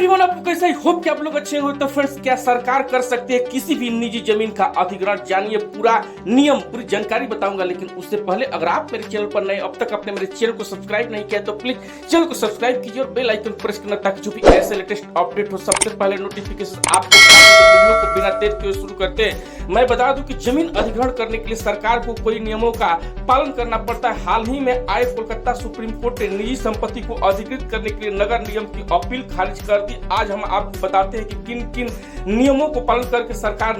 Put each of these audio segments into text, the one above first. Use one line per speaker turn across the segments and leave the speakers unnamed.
Everyone, आपको कैसे ही hope कि आप लोग अच्छे हो। तो फ्रेंड्स, क्या सरकार कर सकती है किसी भी निजी जमीन का अधिग्रहण? जानिए पूरा नियम, पूरी जानकारी बताऊंगा। लेकिन उससे पहले अगर आप मेरे चैनल पर नए, अब तक आपने मेरे चैनल को सब्सक्राइब नहीं किया तो प्लीज चैनल को सब्सक्राइब कीजिए और बेल आइकन प्रेस करना, ताकि जो भी ऐसे लेटेस्ट अपडेट हो सबसे पहले नोटिफिकेशन आपको वीडियो को बिना देर किए शुरू करते हैं। मैं बता दूं कि जमीन अधिग्रहण करने के लिए सरकार को कई नियमों का पालन करना पड़ता है। हाल ही में आए कोलकाता सुप्रीम कोर्ट ने निजी संपत्ति को अधिकृत करने के लिए नगर निगम की अपील खारिज कर दी। आज हम आपको बताते हैं कि किन किन नियमों को पालन करके सरकार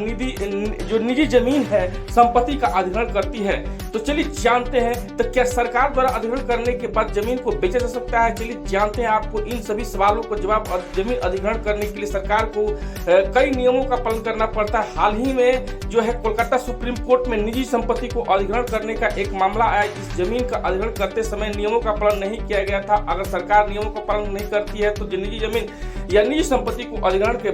जो निजी जमीन है संपत्ति का अधिग्रहण करती है। तो चलिए जानते हैं, तो क्या सरकार द्वारा अधिग्रहण करने के बाद जमीन को बेचा जा सकता है? चलिए जानते हैं आपको इन सभी सवालों को जवाब। जमीन अधिग्रहण करने के लिए सरकार को कई नियमों का पालन करना पड़ता है। हाल ही में जो है कोलकाता सुप्रीम कोर्ट में निजी संपत्ति को अधिग्रहण करने का एक मामला आया। इस जमीन का अधिग्रहण करते समय नियमों का पालन नहीं किया गया था। अगर सरकार नियमों का पालन नहीं करती है तो निजी जमीन या निजी संपत्ति को अधिग्रहण के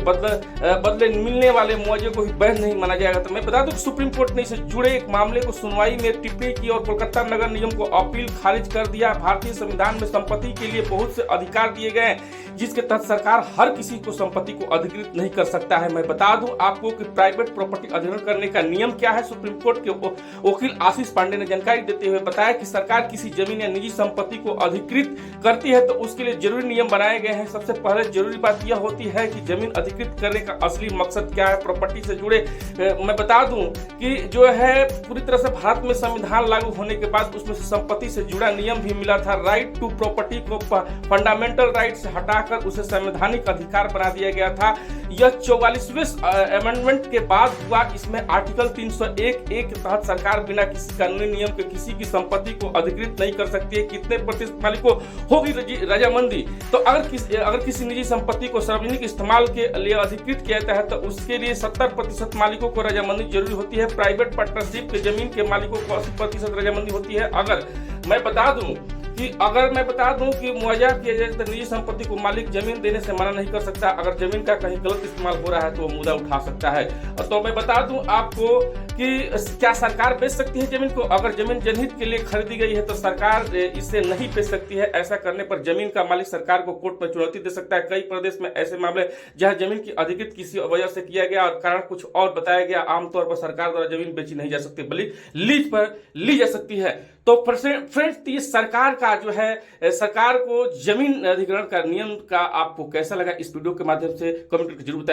बदले मिलने वाले मुआवजे को भी वैध नहीं माना जाएगा। तो मैं बता दूं कि सुप्रीम कोर्ट ने इससे जुड़े एक मामले को सुनवाई में टिप्पणी की और कोलकाता नगर निगम को अपील खारिज कर दिया। भारतीय संविधान में संपत्ति के लिए बहुत से अधिकार दिए गए हैं, जिसके तहत सरकार हर किसी को संपत्ति को अधिकृत नहीं कर सकता है। मैं बता दूं आपको कि प्राइवेट प्रॉपर्टी अधिग्रहण करने का नियम क्या है। सुप्रीम कोर्ट के वकील आशीष पांडे ने जानकारी देते हुए बताया कि सरकार किसी जमीन या निजी संपत्ति को अधिकृत करती है तो उसके लिए जरूरी नियम बनाए गए हैं। सबसे पहले जरूरी बात यह होती है कि जमीन अधिकृत करने का असली मकसद क्या है। प्रॉपर्टी से जुड़े मैं बता दूं कि जो है पूरी तरह से भारत में संविधान लागू होने के बाद उसमें से संपत्ति से जुड़ा नियम भी मिला था। राइट टू प्रॉपर्टी को फंडामेंटल राइट से हटाकर उसे संवैधानिक अधिकार बना दिया गया था। यह 44वें अमेंडमेंट के बाद हुआ। इसमें आर्टिकल 301 के तहत सरकार बिना किसी कानूनी नियम के किसी की संपत्ति को अधिकृत नहीं कर सकती है। कितने प्रतिशत मालिकों होगी रजामंदी? तो अगर किसी निजी संपत्ति को सार्वजनिक इस्तेमाल के लिए अधिकृत किया जाता है तो उसके लिए 70% मालिकों को रजामंदी जरूरी होती है। प्राइवेट पार्टनरशिप के जमीन के मालिकों को 80% रजामंदी होती है। अगर मैं बता दूं कि मुआवजा किया जाए तो निजी संपत्ति को मालिक जमीन देने से मना नहीं कर सकता। अगर जमीन का कहीं गलत इस्तेमाल हो रहा है तो वो मुद्दा उठा सकता है। तो मैं बता दूं आपको कि क्या सरकार बेच सकती है जमीन को? अगर जमीन जनहित के लिए खरीदी गई है तो सरकार इसे नहीं बेच सकती है। ऐसा करने पर जमीन का मालिक सरकार को कोर्ट में चुनौती दे सकता है। कई प्रदेश में ऐसे मामले जहां जमीन की अधिकृत किसी वजह से किया गया और कारण कुछ और बताया गया। आमतौर पर सरकार द्वारा जमीन बेची नहीं जा सकती, बल्कि लीज पर ली जा सकती है। तो फ्रेंड्स, ये सरकार का जो है सरकार को जमीन अधिग्रहण का नियम का आपको कैसा लगा इस वीडियो के माध्यम से कमेंट करके जरूर बताएं।